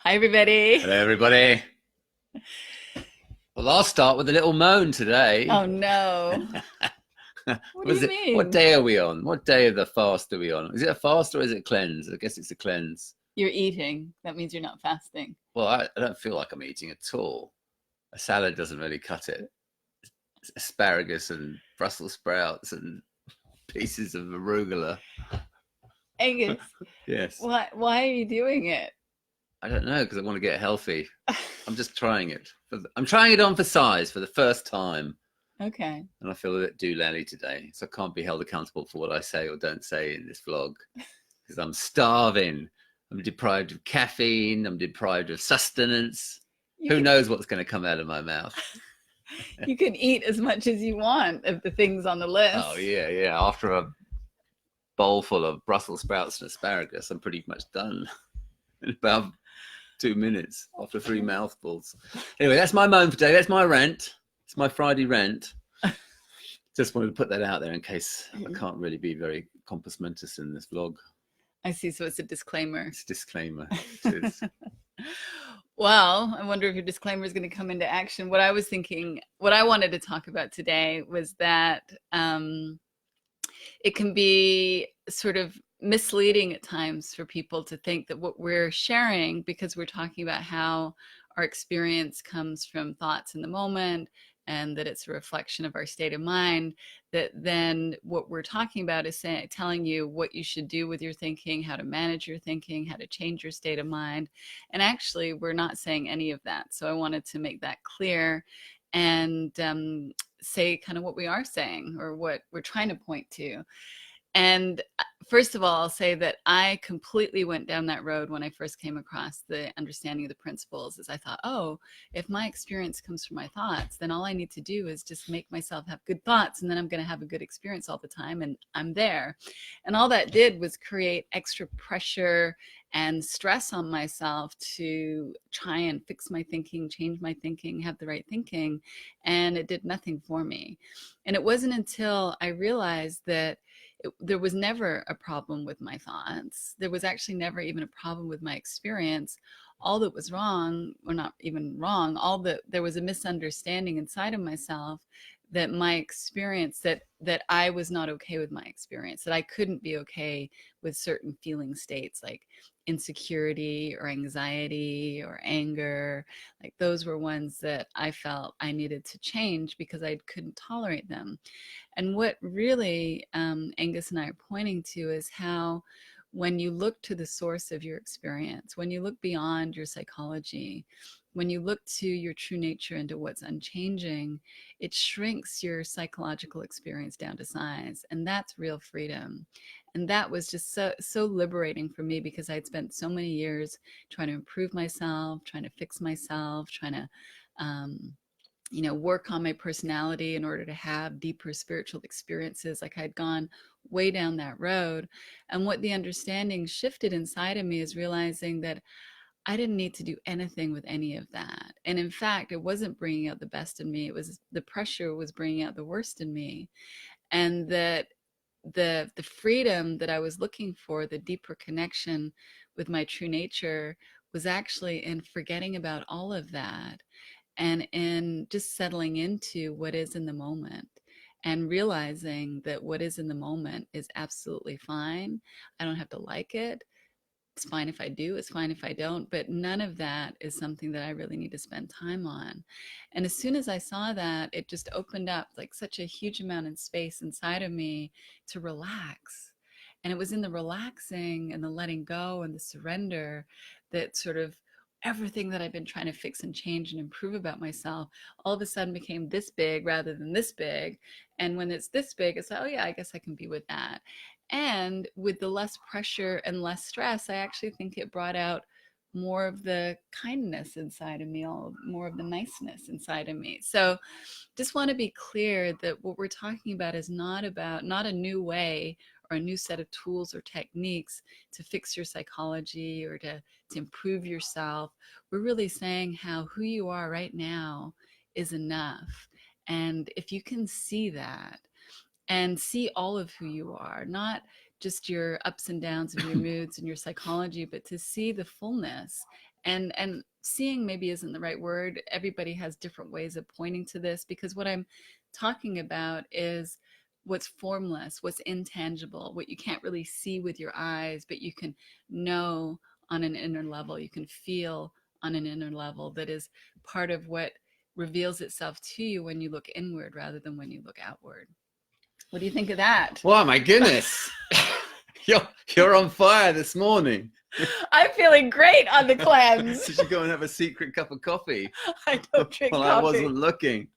Hi, everybody. Hello, everybody. Well, I'll start with a little moan today. Oh, no. What do Was you it? What mean? day are we on? What day of the fast are we on? Is it a fast or is it a cleanse? I guess it's a cleanse. You're eating. That means you're not fasting. Well, I don't feel like I'm eating at all. A salad doesn't really cut it. Asparagus and Brussels sprouts and pieces of arugula. Angus, Yes. why are you doing it? I don't know because I want to get healthy. I'm just trying it. I'm trying it on for size for the first time. Okay. And I feel a bit doolally today, so I can't be held accountable for what I say or don't say in this vlog because I'm starving. I'm deprived of caffeine. I'm deprived of sustenance. You Who can knows what's going to come out of my mouth? you can eat as much as you want of the things on the list. Oh yeah, yeah. After a bowl full of Brussels sprouts and asparagus, I'm pretty much done in about 2 minutes after three mouthfuls. Anyway, that's my moan for today. That's my rant. It's my Friday rant. Just wanted to put that out there in case I can't really be very compos mentis in this vlog. I see. So it's a disclaimer. It's a disclaimer. It is. Well, I wonder if your disclaimer is going to come into action. What I was thinking, what I wanted to talk about today was that it can be sort of misleading at times for people to think that what we're sharing, because we're talking about how our experience comes from thoughts in the moment and that it's a reflection of our state of mind, that then what we're talking about is telling you what you should do with your thinking, how to manage your thinking, how to change your state of mind. And actually, we're not saying any of that. So I wanted to make that clear and say kind of what we are saying or what we're trying to point to. And first of all, I'll say that I completely went down that road when I first came across the understanding of the principles. Is I thought, oh, if my experience comes from my thoughts, then all I need to do is just make myself have good thoughts, and then I'm going to have a good experience all the time, and I'm there. And all that did was create extra pressure and stress on myself to try and fix my thinking, change my thinking, have the right thinking, and it did nothing for me. And it wasn't until I realized that there was never a problem with my thoughts. There was actually never even a problem with my experience. All that was wrong, or not even wrong, all that there was a misunderstanding inside of myself that my experience, that I was not okay with my experience, that I couldn't be okay with certain feeling states like insecurity or anxiety or anger. Like those were ones that I felt I needed to change because I couldn't tolerate them. And what really Angus and I are pointing to is how when you look to the source of your experience, when you look beyond your psychology, when you look to your true nature into what's unchanging, it shrinks your psychological experience down to size. And that's real freedom. And that was just so liberating for me because I'd spent so many years trying to improve myself, trying to fix myself, trying to work on my personality in order to have deeper spiritual experiences. Like I'd gone way down that road. And what the understanding shifted inside of me is realizing that I didn't need to do anything with any of that. And in fact, it wasn't bringing out the best in me. It was the pressure was bringing out the worst in me. And that the freedom that I was looking for, the deeper connection with my true nature, was actually in forgetting about all of that and in just settling into what is in the moment and realizing that what is in the moment is absolutely fine. I don't have to like it. It's fine if I do, it's fine if I don't, but none of that is something that I really need to spend time on. And as soon as I saw that, it just opened up like such a huge amount of space inside of me to relax. And it was in the relaxing and the letting go and the surrender that sort of everything that I've been trying to fix and change and improve about myself all of a sudden became this big rather than this big. And when it's this big, it's like, oh yeah, I guess I can be with that. And with the less pressure and less stress, I actually think it brought out more of the kindness inside of me, all more of the niceness inside of me. So just want to be clear that what we're talking about is not a new way or a new set of tools or techniques to fix your psychology or to improve yourself. We're really saying how who you are right now is enough. And if you can see that and see all of who you are, not just your ups and downs of your moods and your psychology, but to see the fullness. And seeing maybe isn't the right word. Everybody has different ways of pointing to this, because what I'm talking about is what's formless, what's intangible, what you can't really see with your eyes, but you can know on an inner level, you can feel on an inner level, that is part of what reveals itself to you when you look inward rather than when you look outward. What do you think of that? Wow, my goodness. You're on fire this morning. I'm feeling great on the cleanse. Did you go and have a secret cup of coffee? I don't drink Well, coffee. I wasn't looking.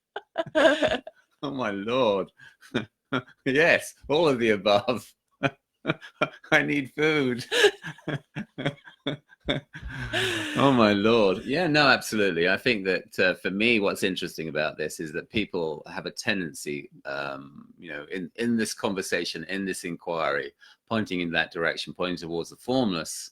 Oh my Lord. Yes, all of the above. I need food. Oh my Lord. Yeah, no, absolutely. I think that for me, what's interesting about this is that people have a tendency, in this conversation, in this inquiry, pointing in that direction, pointing towards the formless.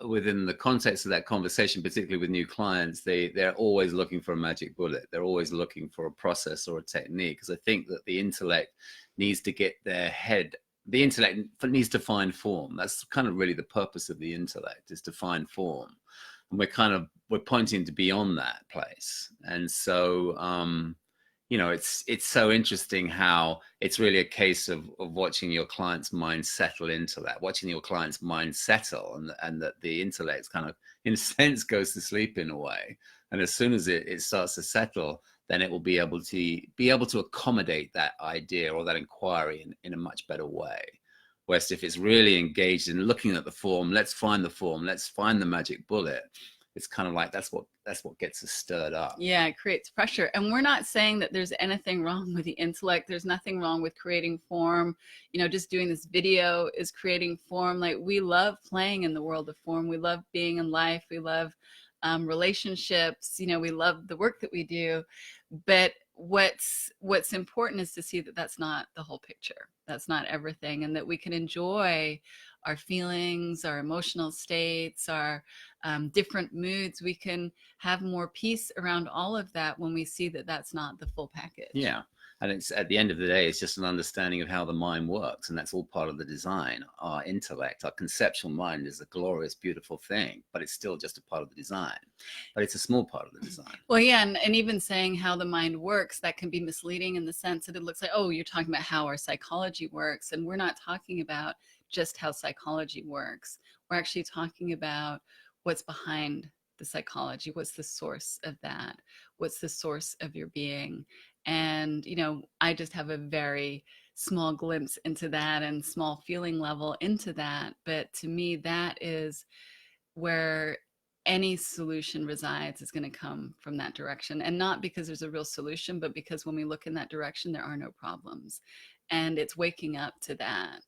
Within the context of that conversation, particularly with new clients, they're always looking for a magic bullet. They're always looking for a process or a technique, because I think that the intellect needs to get their head. The intellect needs to find form. That's kind of really the purpose of the intellect, is to find form. And we're pointing to beyond that place. And so, it's so interesting how it's really a case of watching your client's mind settle into that, watching your client's mind settle, and that the intellect kind of, in a sense, goes to sleep in a way. And as soon as it starts to settle, then it will be able to accommodate that idea or that inquiry in a much better way. Whereas if it's really engaged in looking at the form, let's find the magic bullet. It's kind of like that's what gets us stirred up. Yeah, it creates pressure. And we're not saying that there's anything wrong with the intellect. There's nothing wrong with creating form. Just doing this video is creating form. Like, we love playing in the world of form. We love being in life. We love relationships. We love the work that we do. But what's important is to see that that's not the whole picture. That's not everything. And that we can enjoy our feelings, our emotional states, our different moods. We can have more peace around all of that when we see that that's not the full package. Yeah. And it's, at the end of the day, it's just an understanding of how the mind works. And that's all part of the design. Our intellect, our conceptual mind is a glorious, beautiful thing, but it's still just a part of the design. But it's a small part of the design. Well, yeah. And even saying how the mind works, that can be misleading in the sense that it looks like, oh, you're talking about how our psychology works. And we're not talking about just how psychology works. We're actually talking about what's behind the psychology. What's the source of that? What's the source of your being? And, I just have a very small glimpse into that and small feeling level into that. But to me, that is where any solution resides, is going to come from that direction. And not because there's a real solution, but because when we look in that direction, there are no problems. And it's waking up to that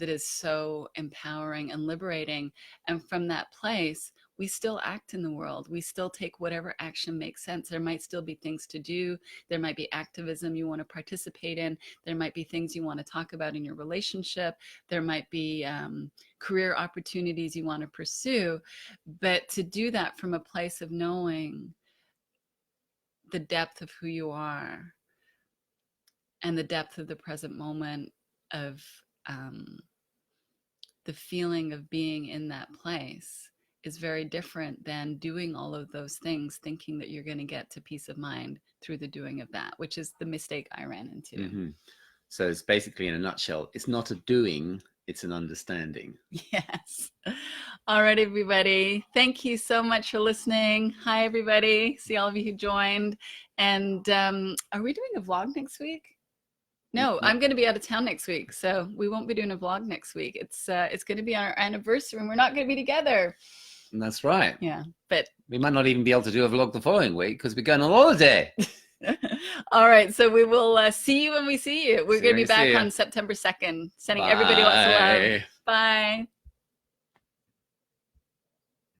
is so empowering and liberating. And from that place, we still act in the world. We still take whatever action makes sense. There might still be things to do. There might be activism you want to participate in. There might be things you want to talk about in your relationship. There might be career opportunities you want to pursue. But to do that from a place of knowing the depth of who you are and the depth of the present moment, of the feeling of being in that place, is very different than doing all of those things thinking that you're going to get to peace of mind through the doing of that, which is the mistake I ran into. Mm-hmm. So it's basically, in a nutshell, it's not a doing, it's an understanding. Yes. All right, everybody. Thank you so much for listening. Hi, everybody. See all of you who joined. And are we doing a vlog next week? No, I'm going to be out of town next week, so we won't be doing a vlog next week. It's going to be our anniversary, and we're not going to be together. And that's right. Yeah, but we might not even be able to do a vlog the following week because we're going on holiday. All right, so we will see you when we see you. We're going to be back on September 2nd. Sending everybody lots of love. Bye.